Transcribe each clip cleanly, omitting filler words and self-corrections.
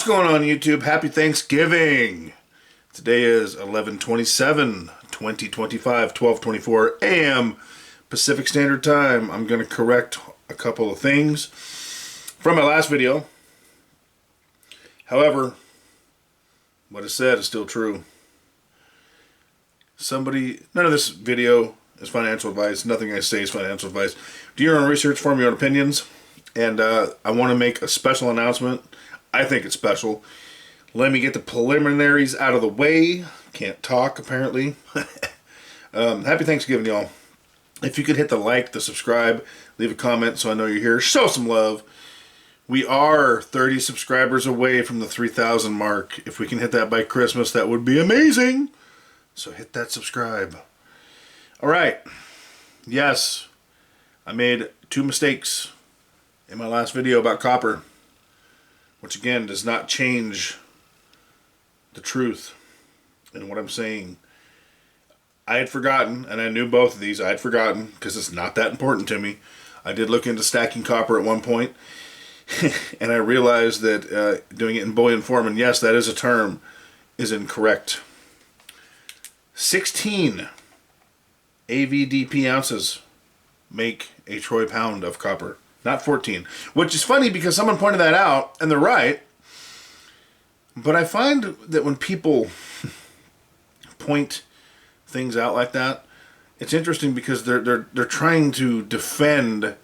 What's going on, YouTube? Happy Thanksgiving! Today is 11/27/2025, 12:24 a.m. Pacific Standard Time. I'm going to correct a couple of things from my last video. However, what is said is still true. None of this video is financial advice. Nothing I say is financial advice. Do your own research, form your own opinions. And I want to make a special announcement. I think it's special. Let me get the preliminaries out of the way. Can't talk, apparently. Happy Thanksgiving, y'all. If you could hit the like, the subscribe, leave a comment so I know you're here. Show some love. We are 30 subscribers away from the 3,000 mark. If we can hit that by Christmas, that would be amazing. So hit that subscribe. All right. Yes, I made 2 mistakes in my last video about copper, which again does not change the truth in what I'm saying. I had forgotten, and I knew both of these. I had forgotten because it's not that important to me. I did look into stacking copper at one point, and I realized that doing it in bullion form, and yes, that is a term, is incorrect. 16 AVDP ounces make a troy pound of copper. Not 14. Which is funny because someone pointed that out, and they're right. But I find that when people point things out like that, it's interesting because they're trying to defend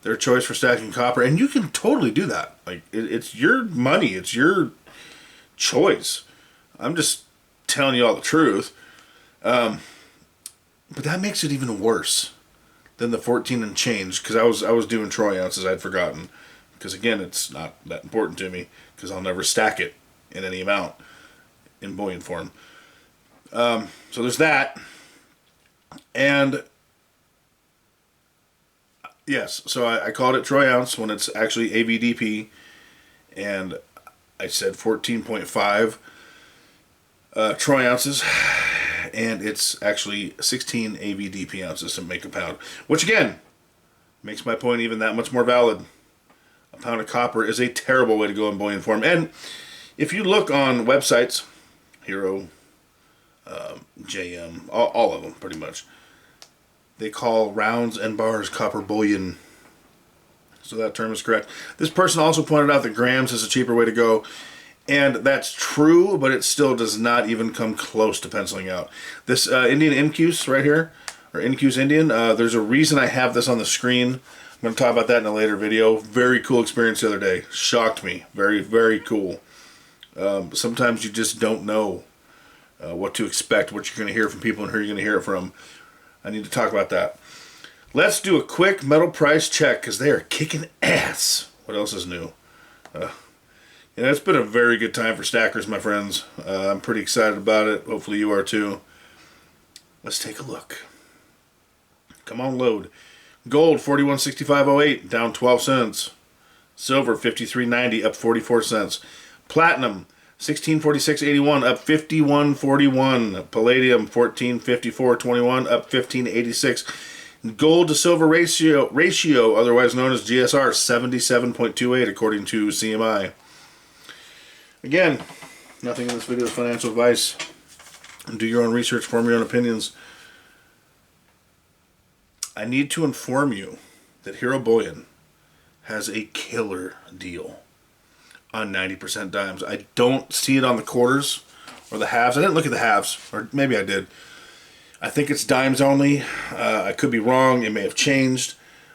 their choice for stacking copper, and you can totally do that. Like it's your money, it's your choice. I'm just telling you all the truth. But that makes it even worse than the 14 and change, because I was doing troy ounces. I'd forgotten, because again, it's not that important to me because I'll never stack it in any amount in bullion form. So there's that. And yes, so I called it troy ounce when it's actually AVDP, and I said 14.5 troy ounces. And it's actually 16 AVDP ounces to make a pound, which again makes my point even that much more valid. A pound of copper is a terrible way to go in bullion form. And if you look on websites, Hero, JM, all of them pretty much, they call rounds and bars copper bullion. So that term is correct. This person also pointed out that grams is a cheaper way to go. And that's true, but it still does not even come close to penciling out. This Indian Incus right here, or Incus Indian, there's a reason I have this on the screen. I'm going to talk about that in a later video. Very cool experience the other day. Shocked me. Very, very cool. Sometimes you just don't know what to expect, what you're going to hear from people and who you're going to hear it from. I need to talk about that. Let's do a quick metal price check, because they are kicking ass. What else is new? Yeah, it's been a very good time for stackers, my friends. I'm pretty excited about it. Hopefully you are too. Let's take a look. Come on, load. Gold, 41.6508, down 12 cents. Silver, 53.90, up 44 cents. Platinum, 16.4681, up 51.41. Palladium, 14.5421, up 15.86. Gold to silver ratio, otherwise known as GSR, 77.28 according to CMI. Again, nothing in this video is financial advice. Do your own research, form your own opinions. I need to inform you that Hero Bullion has a killer deal on 90% dimes. I don't see it on the quarters or the halves. I didn't look at the halves, or maybe I did. I think it's dimes only. I could be wrong. It may have changed.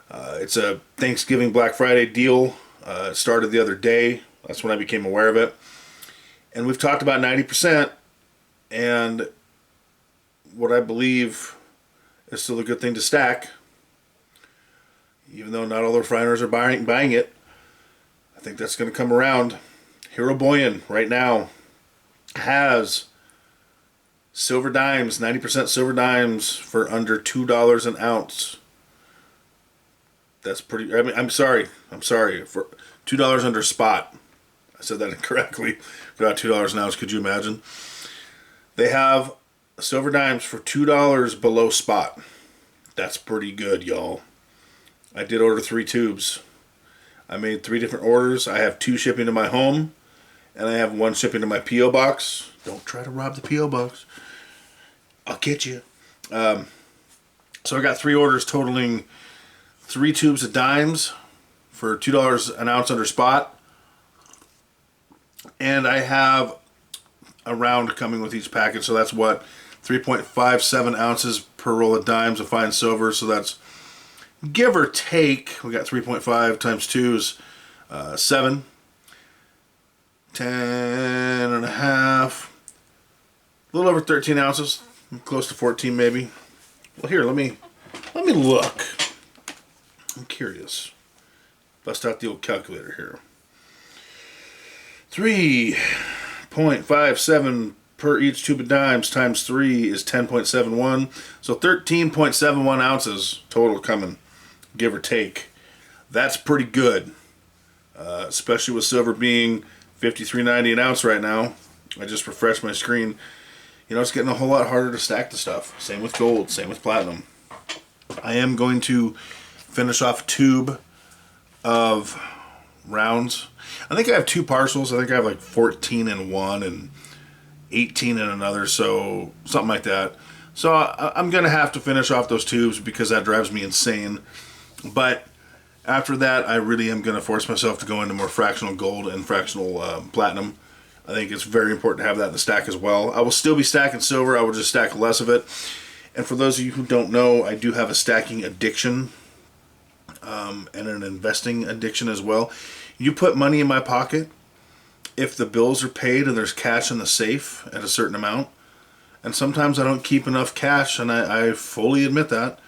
It's a Thanksgiving Black Friday deal. It started the other day. That's when I became aware of it. And we've talked about 90%, and what I believe is still a good thing to stack, even though not all the refiners are buying it. I think that's going to come around. Hero Bullion right now has silver dimes, 90% silver dimes for under $2 an ounce. That's pretty, I mean, I'm sorry, for $2 under spot. I said that incorrectly. For about $2 an ounce, could you imagine? They have silver dimes for $2 below spot. That's pretty good, y'all. I did order 3 tubes. I made 3 different orders. I have 2 shipping to my home, and I have one shipping to my P.O. box. Don't try to rob the P.O. box. I'll get you. So I got 3 orders totaling 3 tubes of dimes for $2 an ounce under spot. And I have a round coming with each package. So that's what? 3.57 ounces per roll of dimes of fine silver. So that's give or take. We got 3.5 times 2 is 7. 10 and a half. A little over 13 ounces. Close to 14 maybe. Well, here, let me look. I'm curious. Bust out the old calculator here. 3.57 per each tube of dimes times 3 is 10.71. So 13.71 ounces total coming, give or take. That's pretty good, especially with silver being $53.90 an ounce right now. I just refreshed my screen. You know, it's getting a whole lot harder to stack the stuff. Same with gold, same with platinum. I am going to finish off a tube of rounds. I think I have 2 parcels. I think I have like 14 in one and 18 in another, so something like that. So I'm going to have to finish off those tubes because that drives me insane. But after that, I really am going to force myself to go into more fractional gold and fractional platinum. I think it's very important to have that in the stack as well. I will still be stacking silver. I will just stack less of it. And for those of you who don't know, I do have a stacking addiction and an investing addiction as well. You put money in my pocket if the bills are paid and there's cash in the safe at a certain amount. And sometimes I don't keep enough cash, and I fully admit that.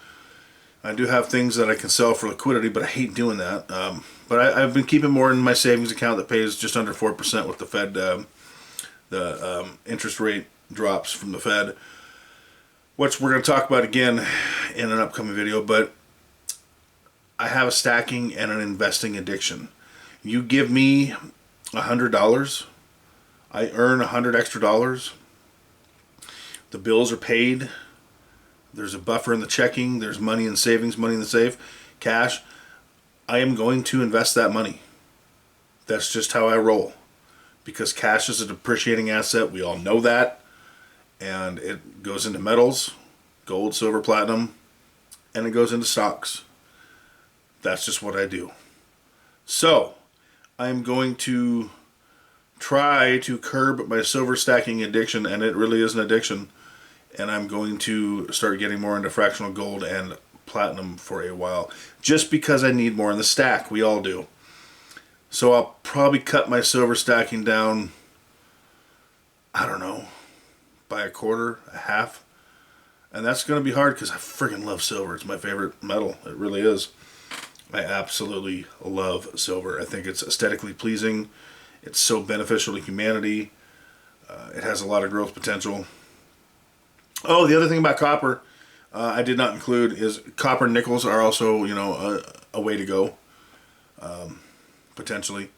I do have things that I can sell for liquidity, but I hate doing that. But I've been keeping more in my savings account that pays just under 4% with the Fed, the interest rate drops from the Fed, which we're going to talk about again in an upcoming video. But I have a stacking and an investing addiction. You give me $100, I earn $100 extra. The bills are paid. There's a buffer in the checking. There's money in savings, money in the safe, cash. I am going to invest that money. That's just how I roll. Because cash is a depreciating asset. We all know that. And it goes into metals, gold, silver, platinum, and it goes into stocks. That's just what I do. So, I'm going to try to curb my silver stacking addiction, and it really is an addiction. And I'm going to start getting more into fractional gold and platinum for a while, just because I need more in the stack. We all do. So I'll probably cut my silver stacking down, I don't know, by a quarter, a half. And that's going to be hard because I freaking love silver. It's my favorite metal. It really is. I absolutely love silver. I think it's aesthetically pleasing. It's so beneficial to humanity. It has a lot of growth potential. Oh, the other thing about copper I did not include is copper and nickels are also, you know, a way to go, potentially.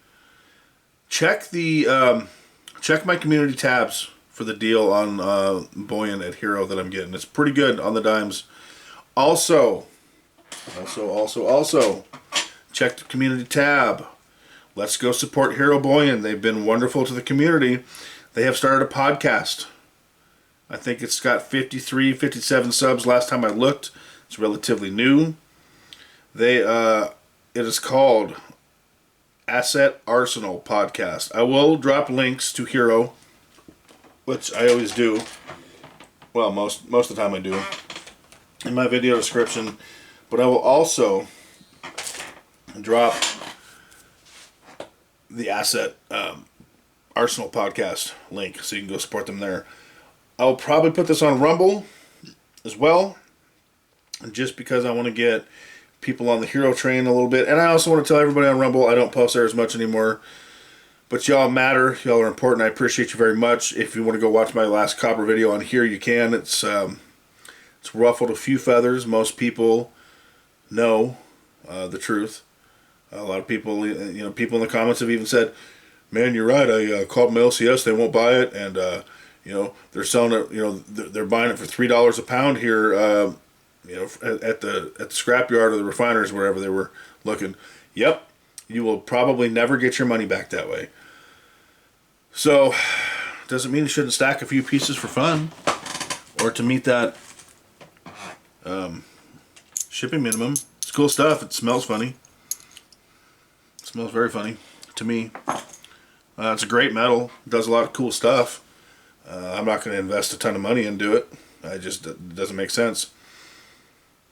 Check my community tabs for the deal on bullion at Hero that I'm getting. It's pretty good on the dimes. Also, check the community tab. Let's go support Hero Bullion. They've been wonderful to the community. They have started a podcast. I think it's got 53, 57 subs last time I looked. It's relatively new. It is called Asset Arsenal Podcast. I will drop links to Hero, which I always do. Well, most of the time I do, in my video description. But I will also drop the Asset Arsenal Podcast link so you can go support them there. I'll probably put this on Rumble as well, just because I want to get people on the Hero train a little bit. And I also want to tell everybody on Rumble I don't post there as much anymore. But y'all matter. Y'all are important. I appreciate you very much. If you want to go watch my last copper video on here, you can. It's ruffled a few feathers. Most people know the truth. A lot of people, people in the comments have even said, "Man, you're right. I called my LCS. They won't buy it, and they're selling it. They're buying it for $3 a pound here. At the scrapyard or the refiners, wherever they were looking." Yep, you will probably never get your money back that way. So, doesn't mean you shouldn't stack a few pieces for fun, or to meet that shipping minimum. It's cool stuff. It smells funny. It smells very funny to me. It's a great metal. It does a lot of cool stuff. I'm not going to invest a ton of money into it. It doesn't make sense.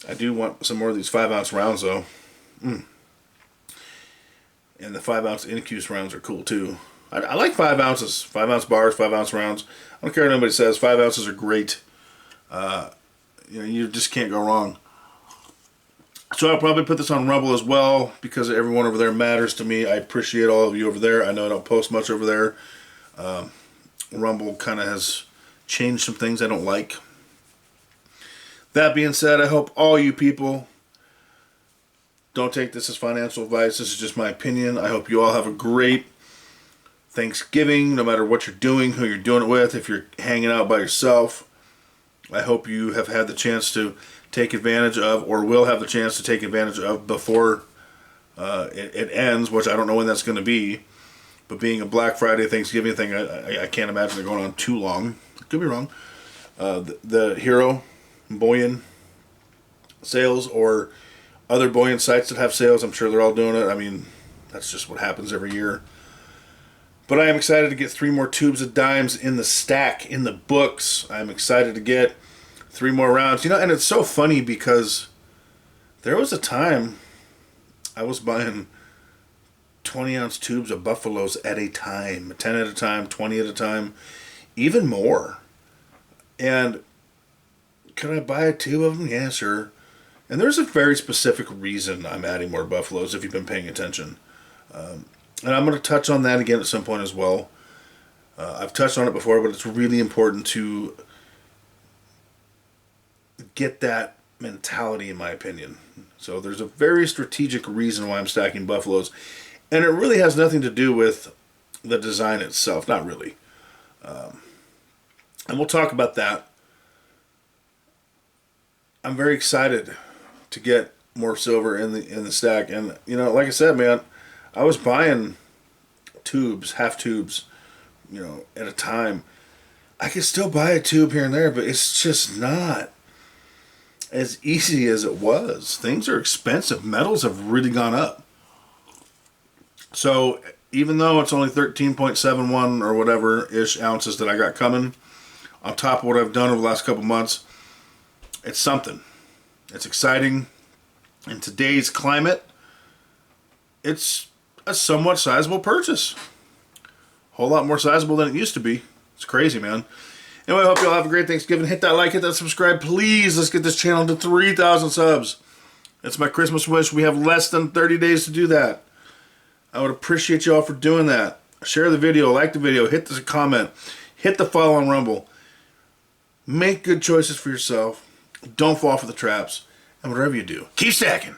I do want some more of these 5-ounce rounds though. And the 5-ounce incuse rounds are cool too. I like 5 ounces, 5-ounce bars, 5-ounce rounds. I don't care what anybody says. 5 ounces are great. You just can't go wrong. So I'll probably put this on Rumble as well because everyone over there matters to me. I appreciate all of you over there. I know I don't post much over there. Rumble kind of has changed some things I don't like. That being said, I hope all you people don't take this as financial advice. This is just my opinion. I hope you all have a great Thanksgiving, no matter what you're doing, who you're doing it with. If you're hanging out by yourself, I hope you have had the chance to take advantage of, or will have the chance to take advantage of before it ends, which I don't know when that's going to be. But being a Black Friday, Thanksgiving thing, I can't imagine it going on too long. Could be wrong. The Hero bullion sales or other bullion sites that have sales, I'm sure they're all doing it. I mean, that's just what happens every year. But I am excited to get 3 more tubes of dimes in the stack, in the books. I'm excited to get 3 more rounds. And it's so funny because there was a time I was buying 20-ounce tubes of Buffaloes at a time. 10 at a time, 20 at a time, even more. And can I buy a tube of them? Yeah, sure. And there's a very specific reason I'm adding more Buffaloes if you've been paying attention. And I'm going to touch on that again at some point as well. I've touched on it before, but it's really important to get that mentality, in my opinion. So there's a very strategic reason why I'm stacking Buffaloes. And it really has nothing to do with the design itself. Not really. And we'll talk about that. I'm very excited to get more silver in the stack. And, like I said, man, I was buying tubes, half tubes, at a time. I could still buy a tube here and there, but it's just not as easy as it was. Things are expensive. Metals have really gone up. So even though it's only 13.71 or whatever-ish ounces that I got coming, on top of what I've done over the last couple months, it's something. It's exciting. In today's climate, it's a somewhat sizable purchase. A whole lot more sizable than it used to be. It's crazy, man. Anyway, I hope you all have a great Thanksgiving. Hit that like, hit that subscribe. Please, let's get this channel to 3,000 subs. That's my Christmas wish. We have less than 30 days to do that. I would appreciate you all for doing that. Share the video, like the video, hit the comment, hit the follow on Rumble. Make good choices for yourself. Don't fall for the traps. And whatever you do, keep stacking.